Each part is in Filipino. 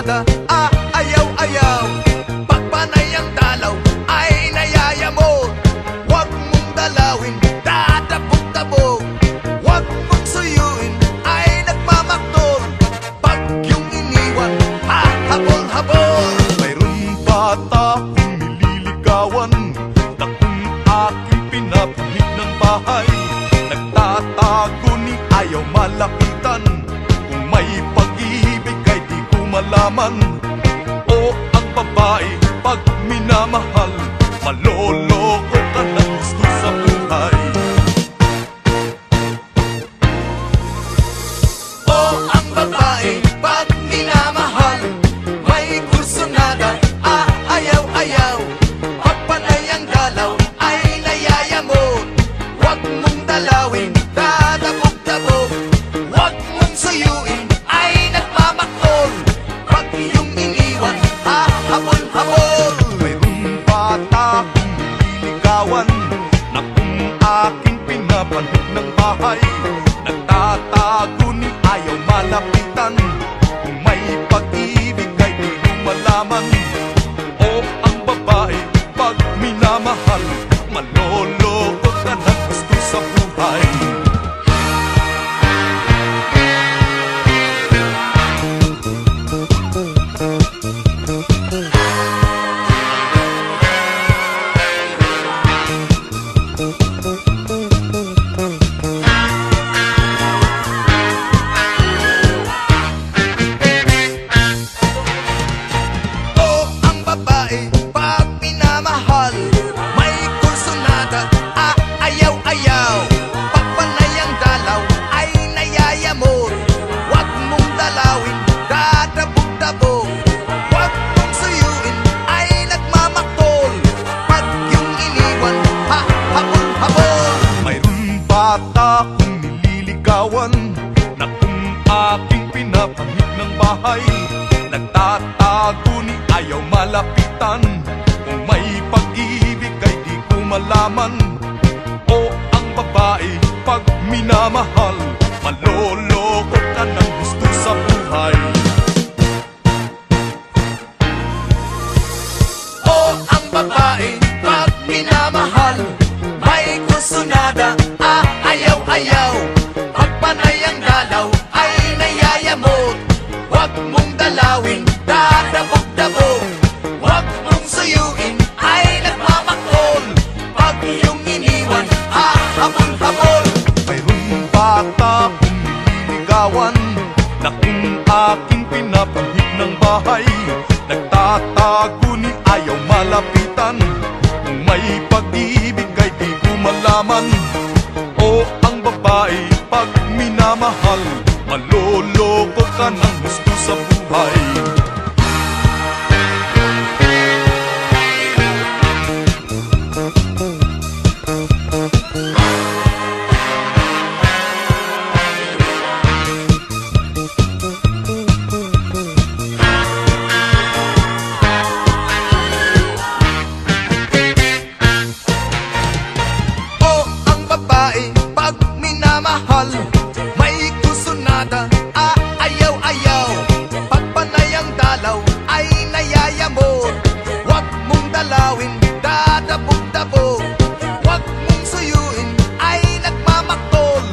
kursunada, ayaw-ayaw. Pagpanay ang dalaw ay nayayamot. Huwag mong dalawin, dadabog-dabog. Huwag mong suyuin, ay nagmamaktol. Pag yung iniwan, habol-habol. Mayroong bata kung nililigawan na kung aking pinapahid ng bahay. Nagtatago ni ayaw malapitan. Kung may pag-ibig ay di ko malaman. O ang babae pag minamahal, maloloko ka ng gusto sa buhay. O ang babae pag minamahal, may kursunada, ayaw-ayaw. Pagpanay ang dalaw ay nayayamot. Huwag mong dalawin, dadabog-dabog. Huwag mong suyuin, ay nagmamaktol. Pag iyong iniwan, habol-habol. Mayroong bata kung nililigawan na kung aking pinapanhid ng bahay. Nagtatago ni ayaw malapitan. Kung may pag-ibig ay di ko malaman. O ang babae pag minamahal, maloloko ka ng gusto sa buhay. O ang babae pag minamahal, may kursunada, ayaw-ayaw. Pagpanay ang dalaw ay nayayamot. Huwag mong dalawin, dadabog-dabog. Huwag mong suyuin, ay nagmamaktol. Pag yung iniwan, habol-habol. Mayroong bata kung nililigawan na kung aking pinapanhid ng bahay. Nagtatago ni ayaw malapitan. Kung may pag-ibig ay di ko malaman. O ang babae pag minamahal, maloloko ka ng gusto sa buhay. O ang babae pag minamahal, may kursunada, ayaw-ayaw. Pagpanay ang dalaw ay nayayamot. Huwag mong dalawin, dadabog-dabog. Huwag mong suyuin, ay nagmamaktol. Pag iyong iniwan, habol-habol. Mayroong bata kung nililigawan na kung aking pinapanhid ng bahay. Nagtatago ni ayaw malapitan. Kung may pag-ibig ay di ko malaman. O ang babae pag minamahal, maloloko ka ng gusto sa buhay. O ang babae pag minamahal, may kursunada, ayaw-ayaw. Pagpanay ang dalaw ay nayayamot. Huwag mong dalawin, dadabog-dabog. Huwag mong suyuin, ay nagmamaktol.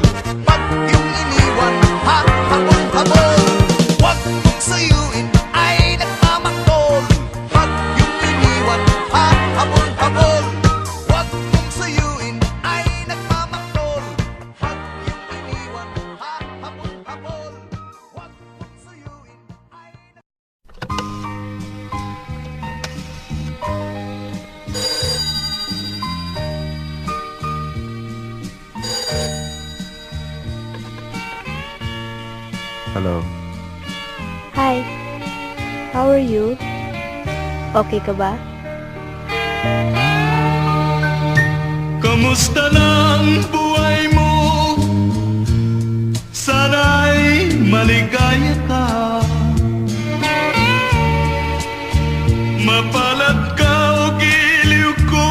Pag yung iniwan, habol-habol. Huwag mong suyuin, ay nagmamaktol. Pag yung iniwan, habol-habol. Huwag mong suyuin, ay nagmamaktol. Pag yung iniwan, habol-habol. Huwag mong suyuin, ay Hello. Hi. How are you? Okay ka ba? Kamusta na ang buhay mo? Sana'y maligaya ka. Mapalad ka o giliw ko,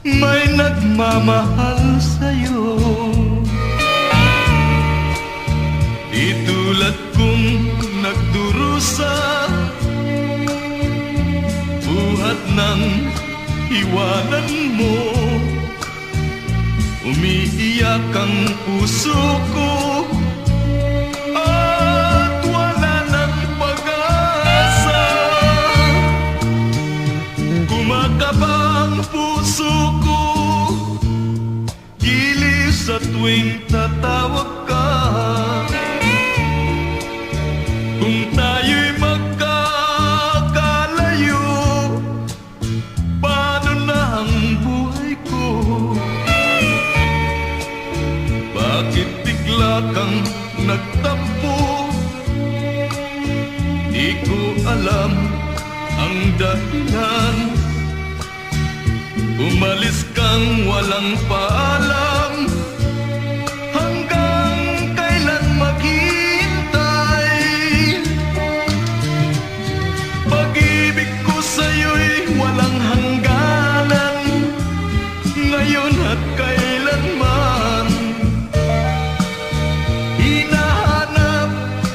may nagmamahal sa'yo. Di tulad kong nagdurusa, buhat ng iwanan mo. Umiiyak ang puso ko at wala ng pag-asa. Kumakaba ang puso ko, giliw sa tuwing tatawag ka. Kung tayo'y magkakalayo, paano na ang buhay ko? Bakit bigla kang nagtampo? Di ko alam ang dahilan. Umalis kang walang paalam. Hanggang kailan maghihintay? Pag-ibig ko sa'yo'y walang hangganan, ngayon at kailanman. Hinahanap,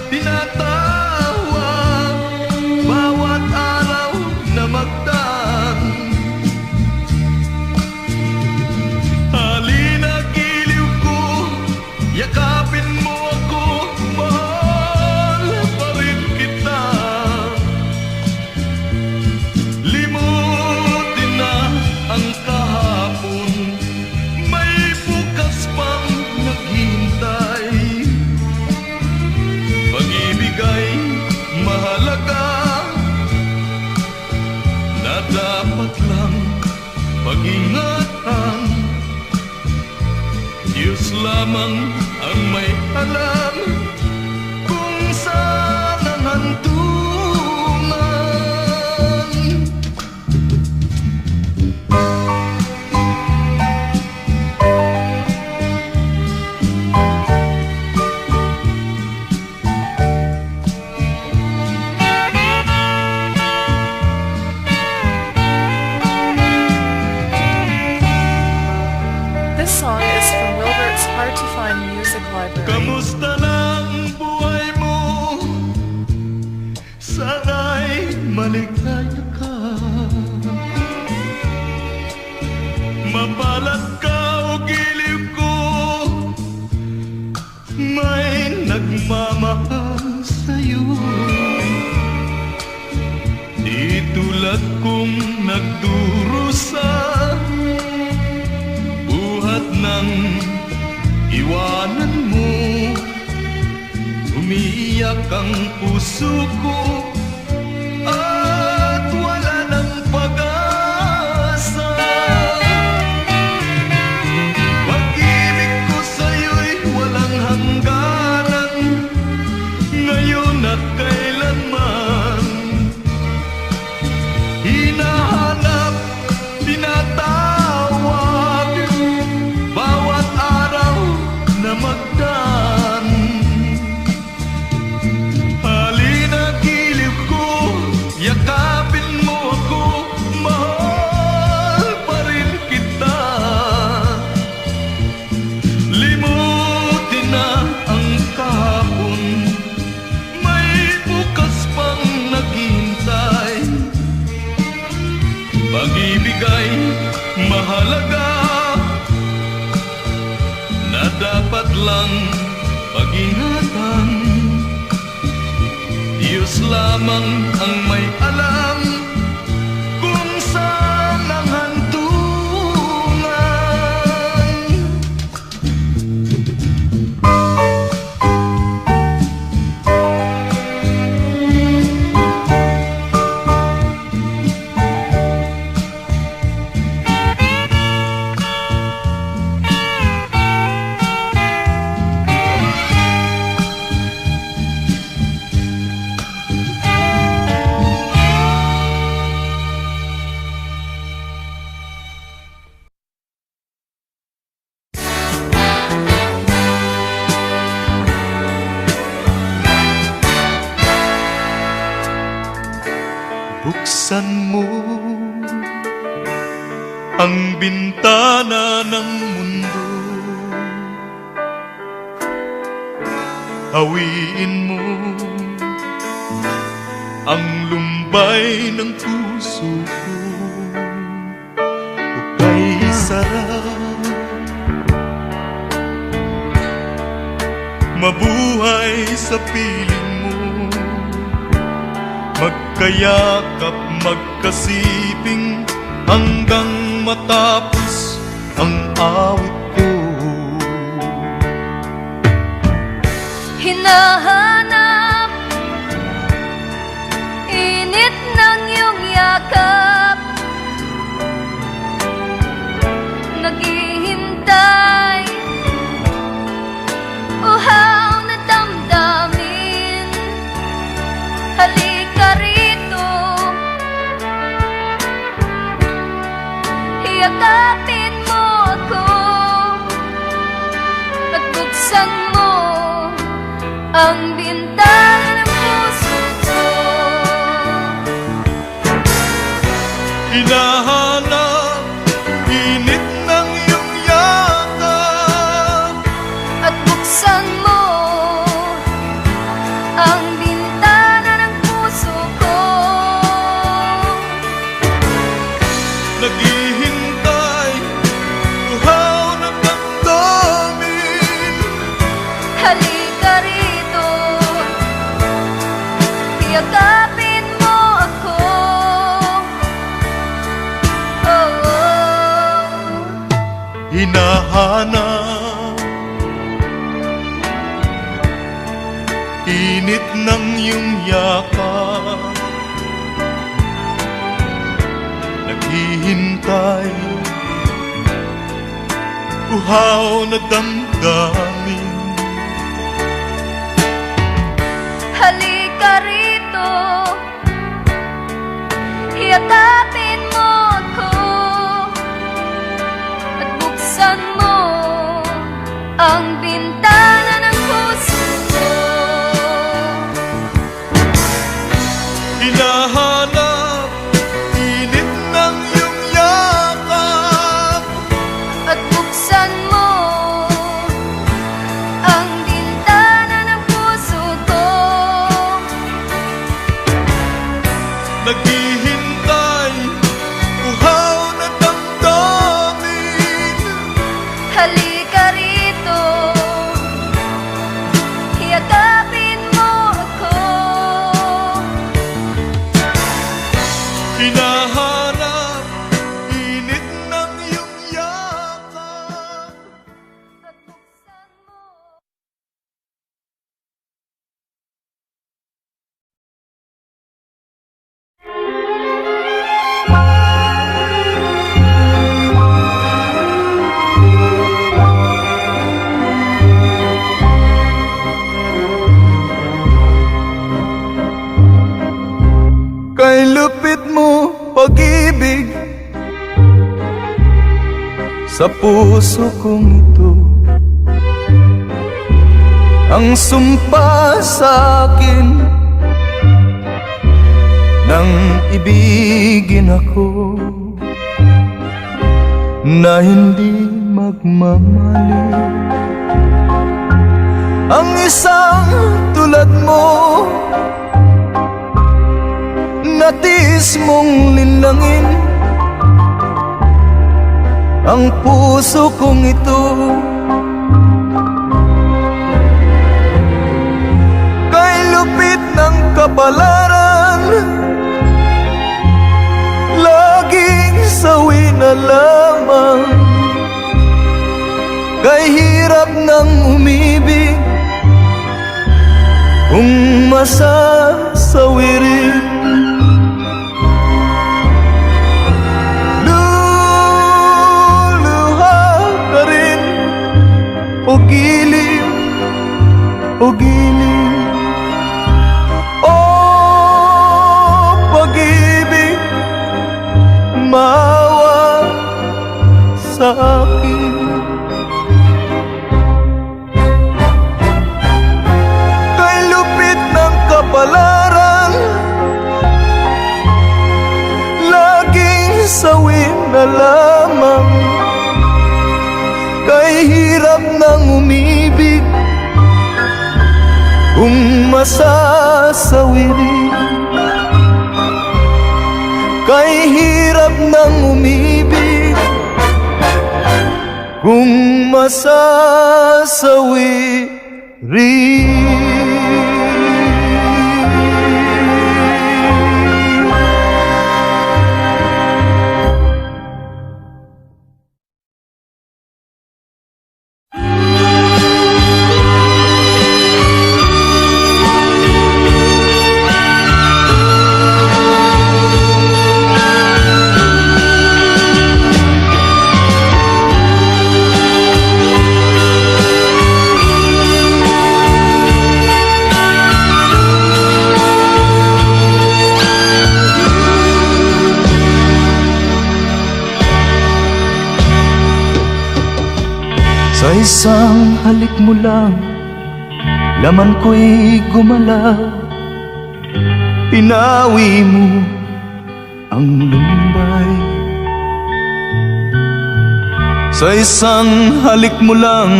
tinatawag, bawat araw na magdaan. Halina, giliw ko, yakapin mo ako, mahal pa rin kita. Limutin na ang kahapon, may bukas pang naghihintay. Pag-ibig ay mahalaga, na dapat lang pag-ingatan. Diyos lamang ang may alam kung saan ang hantungan. This song is from Wilbert's Hard to Find Music Library. Kamusta na ang buhay mo? Sana'y maligaya ka. Mapalad ka o giliw ko, may nagmamahal sa'yo. Di tulad kong nagdurusa, buhat ng iwanan mo. Umiiyak ang puso ko at wala ng pag-asa. Pag-ibig ko sa'yo'y walang hangganan, ngayon at kailanman. Hinahanap, tinatawag, bawat araw na magdaan. Halina, giliw ko, yakapin mo ako, mahal pa rin kita. Limutin na ang kahapon, may bukas pang naghihintay. Pag-ibig ay mahalaga, na dapat lang pag-ingatan. Diyos lamang ang may alam kung saan ang hantungan. Buksan mo ang bintana ng mundo, hawiin mo ang lumbay ng puso ko. Kay sarap mabuhay sa piling mo, magkayakap, magkasiping hanggang matapos ang awit ko. Hinahanap init ng iyong yakap, naghihintay uhaw na damdamin. Halika rito, yakapin mo ako at buksan mo ang bintana ng puso ko. Hinahanap init ng iyong yakap At buksan mo ang bintana ng puso ko. naghihintay, uhaw na damdamin. Halika rito, yakapin mo ako. Oh, oh. Hinahanap init ng iyong yakap, naghihintay, uhaw na damdamin. Halika rito, yakapin mo ako at buksan mo ang bintana ng puso ko. Hinahanap init ng iyong yakap, At buksan mo ang bintana ng puso ko. naghihintay, uhaw na damdamin. Halika rito, yakapin mo ako. Hinahanap init ng iyong yakap. At buksan mo. Kay lupit mo pag-ibig sa puso kong ito, ang sumpa sa akin nang ibigin ako, na hindi magmamali. Ang isang tulad mo, natiis mong linlangin ang puso kong ito. Kay lupit ng kapalaran, laging sawi na lamang. Kay hirap ng umibig, kung masasawirin. O giliw, o giliw, o pag-ibig, maawa sa akin. Kay lupit ng kapalaran, laging sawin na lamang. Kay hirap ng umibig, kung masasawirin. kung masasawi rin. Sa isang halik mo lang, laman ko'y gumalaw. Pinawi mo ang lumbay. Sa isang halik mo lang,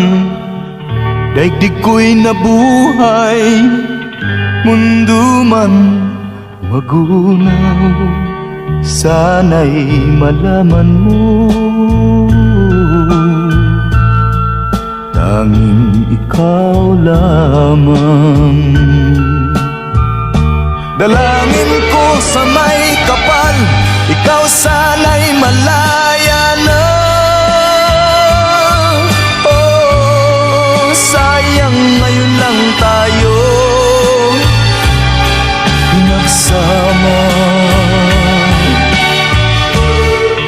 daigdig ko'y nabuhay. Mundo man magunaw, sana'y malaman mo, tanging ikaw lamang. Dalangin ko sa may kapal, ikaw sana'y malaya na. Oh, sayang ngayon lang tayo pinagsama.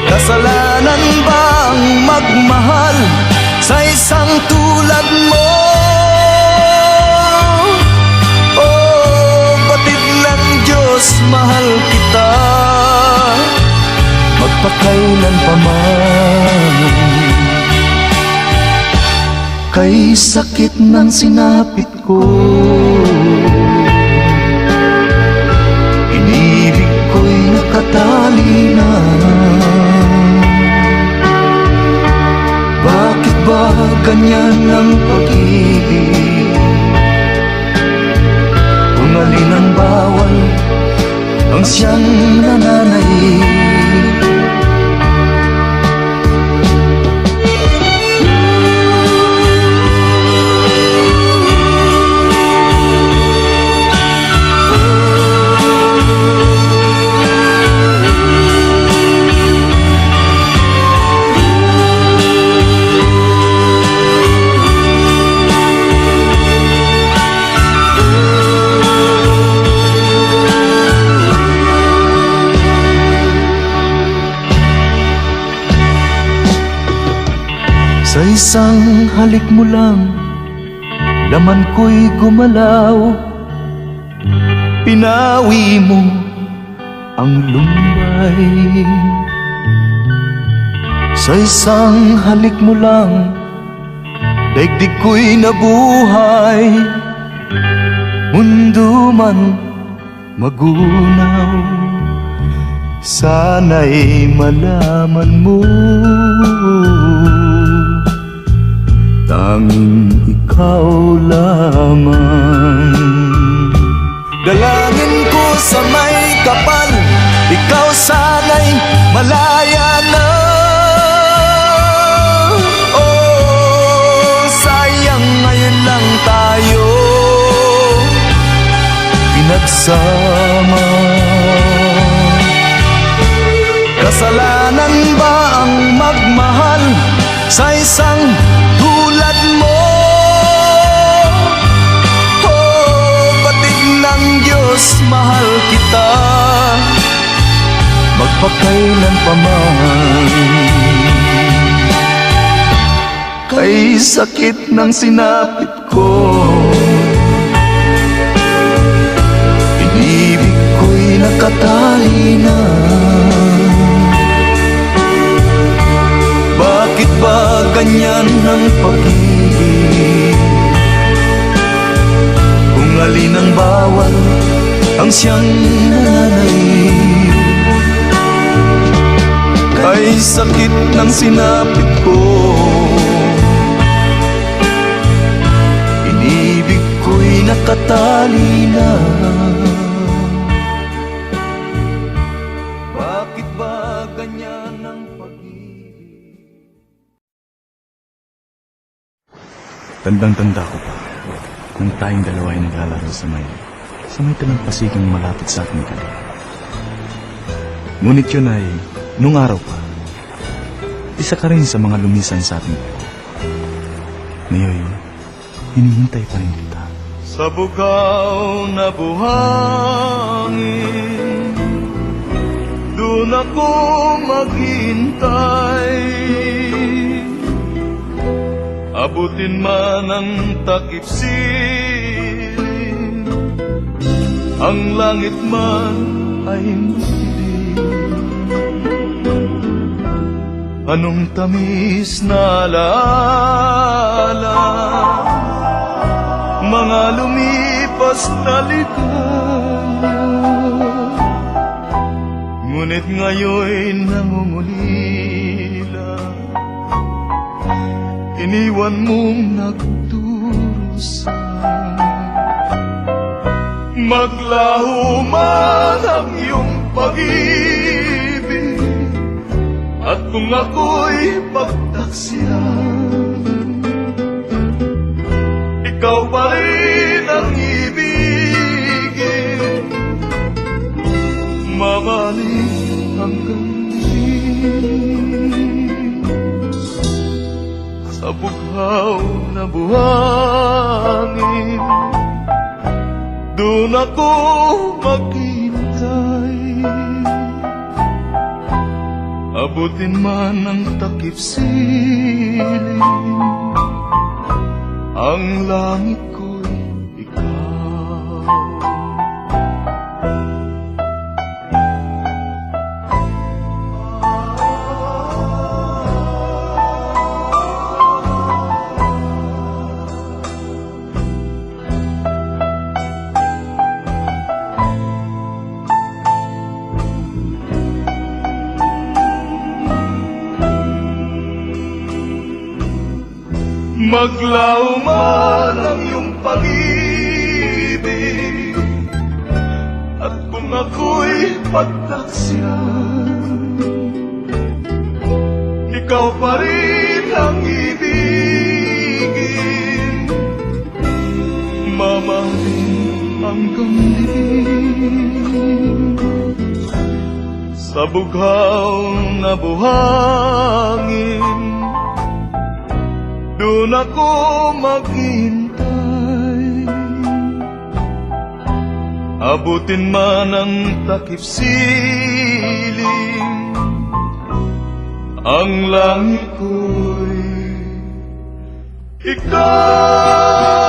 Kasalanan ba ang magmahal sa isang tulad mo? Oh, batid lang Diyos, mahal kita magpakailan pa man. Kay sakit ng sinapit ko, inibig ko'y nakatali na. Bakit ba ganyan ang pag-ibig? Kung alin ang bawal, ang siyang nananaig. Sa isang halik mo lang, laman ko'y gumalaw. Pinawi mo ang lumbay. Sa isang halik mo lang, daigdig ko'y nabuhay. Mundo man magunaw, sana'y malaman mo, tanging ikaw lamang. Dalangin ko sa may kapal, ikaw sana'y malaya na. Oh, sayang ngayon lang tayo pinagsama. Kasalanan ba ang magmahal sa isang tulad mo? Oh, batid ng Diyos, mahal kita magpakailan pa man. Kay sakit ng sinapit ko, inibig ko'y nakatali na. Bakit ba ganyan ang pag-ibig? Kung alin ang bawal, ang siyang nananaig. Kay sakit ng sinapit ko, inibig ko'y nakatali na. Tandang-tanda ko pa nang tayong dalawa ay naglalaro sa may talampasigang malapit sa ating gabi. Ngunit yun ay, nung araw pa, isa ka rin sa mga lumisan sa ating buhay. Ngayon, hinihintay pa rin kita. Sa bukaw na buhangin, doon ako maghintay. Abutin man ang takip siling, ang langit man ay madilim. Anong tamis na alaala, mga lumipas na ligaya, ngunit ngayon'y nangungulila. Iniwan mong nagdurusa. Maglaho man ang iyong pag-ibig, at kung ako'y pagtaksilan, ikaw pa rin ang ibigin, mamahalin hanggang sa bughaw na buhangin, doon ako maghintay. Abutin man ang takip siling, ang langit ko'y ikaw. Maglaw man ang iyong pag-ibig, at kung ako'y pagtaksilan, ikaw pa rin ang ibigin, mamahalin hanggang dilim. Sa bughaw na buhangin, doon ako maghintay. Abutin man ang takip siling, ang langit ko'y ikaw.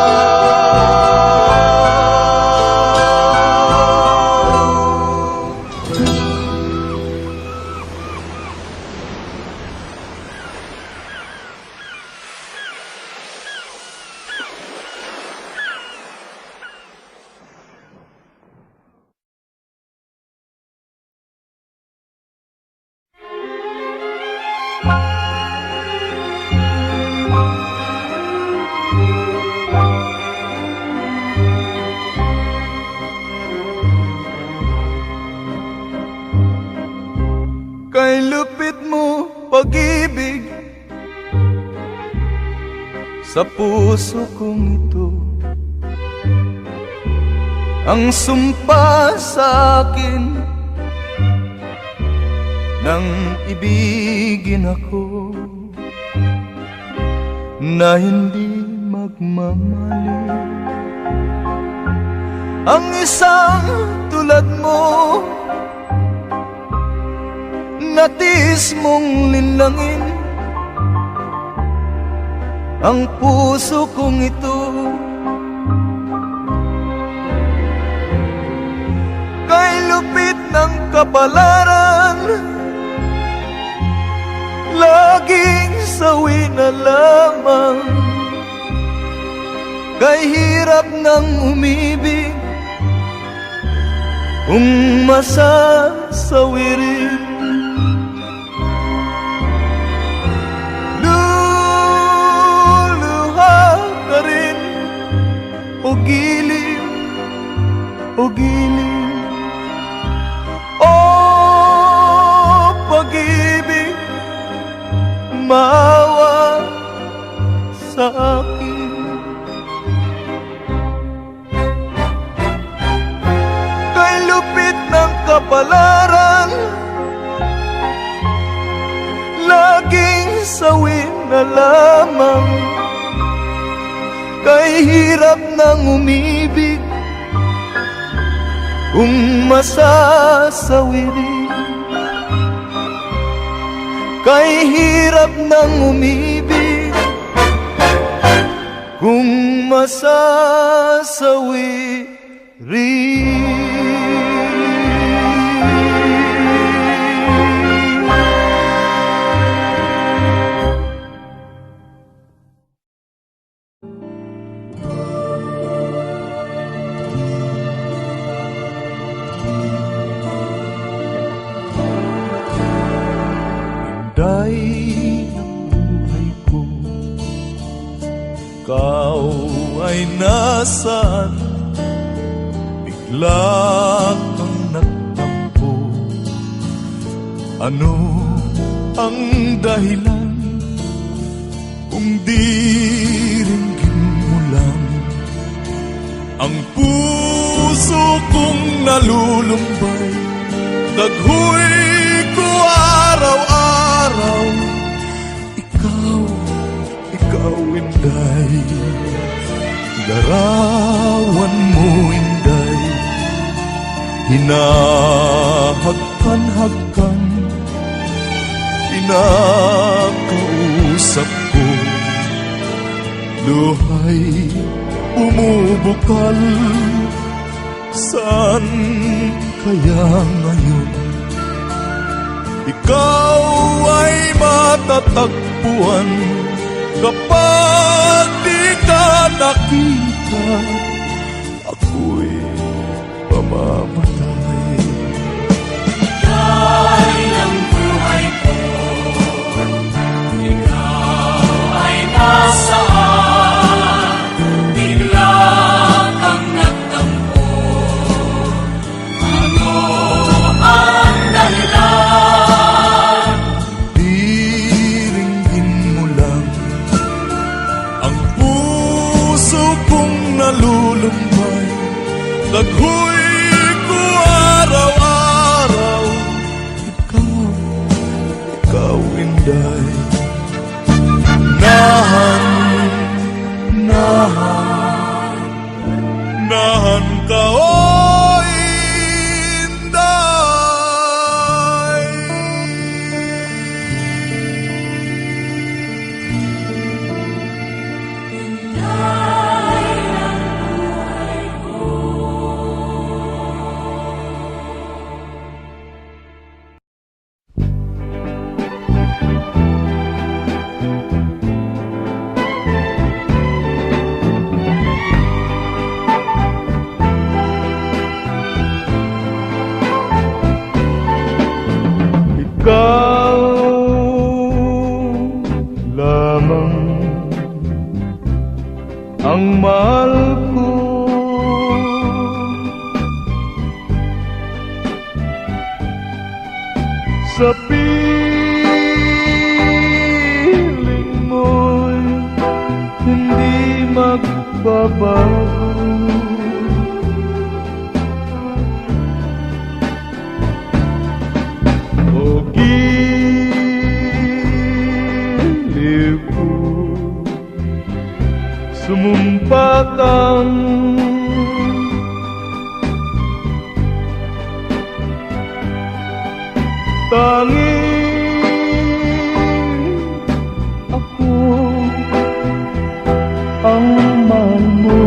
Kay lupit mo pag-ibig sa puso kong ito, ang sumpa sa akin nang ibigin ako, na hindi magmamali. Ang isang tulad mo, natiis mong linlangin ang puso kong ito. Kay lupit ng kapalaran, laging sawi na lamang. Kay hirap ng umibig, kung masasawi rin. O giliw, o giliw, o pag-ibig, maawa sa akin. na lamang. Kay hirap ng umibig kung masasawirin. Kay hirap ng umibig kung masasawirin. Day ng buhay ko, ikaw ay nasaan? Bigla kang nagtampo. Ano ang dahilan? Kung di ringgin mo lang ang puso kong nalulumbay. Daghoy ko araw-araw. Ikaw, Inday. Larawan mo, Inday. Hinahagkan-hagkan, pinakausap ko. Luhay bumubukal. Saan kaya ngayon? Ikaw ay matatagpuan kapag di ka nakita. Ako'y mamamatay. Day ng buhay ko, ikaw ay nasaan? Bigla kang nagtampo. Ano ang dahilan? Diringgin mo lang ang puso kong nalulumbay. Daghoy ko araw-araw. Ikaw, Inday. Nahan ka, oh Inday. Ikaw lamang ang mahal ko. Sa piling mo'y hindi magbabago. O giliw ko, sumumpa kang tanging ako ang mahal mo.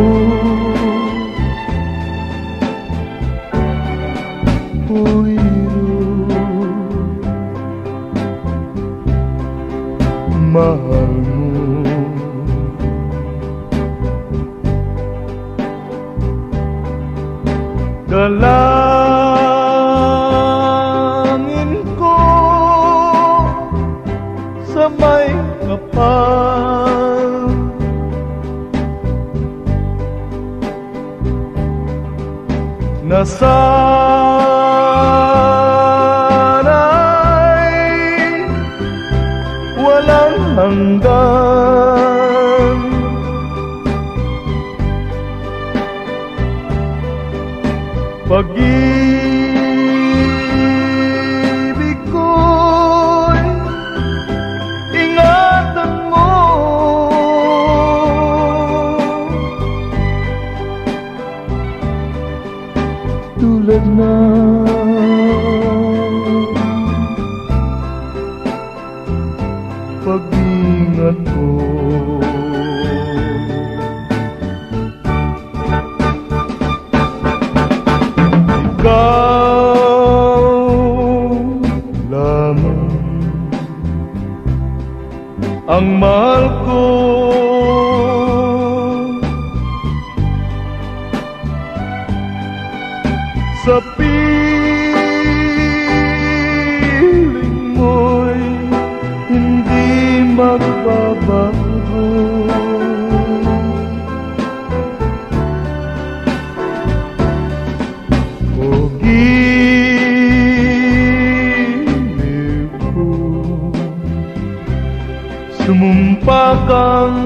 Mahal mo. Dalangin ko sa may kapal, na sana'y walang hanggan. Pag-ibig ko'y ingatan mo. ang mahal ko. Sa piling mo'y hindi magbabago. O giliw ko, sumumpa kang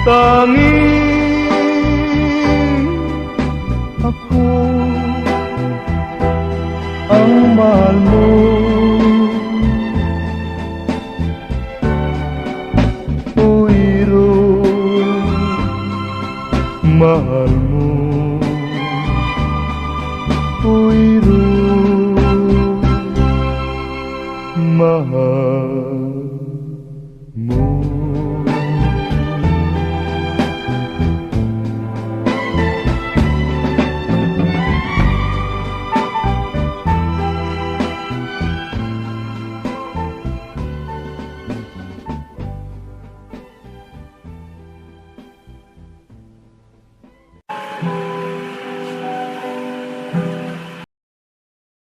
tanging ako ang mahal mo. Uiro, mahal mo. Uiro, mahal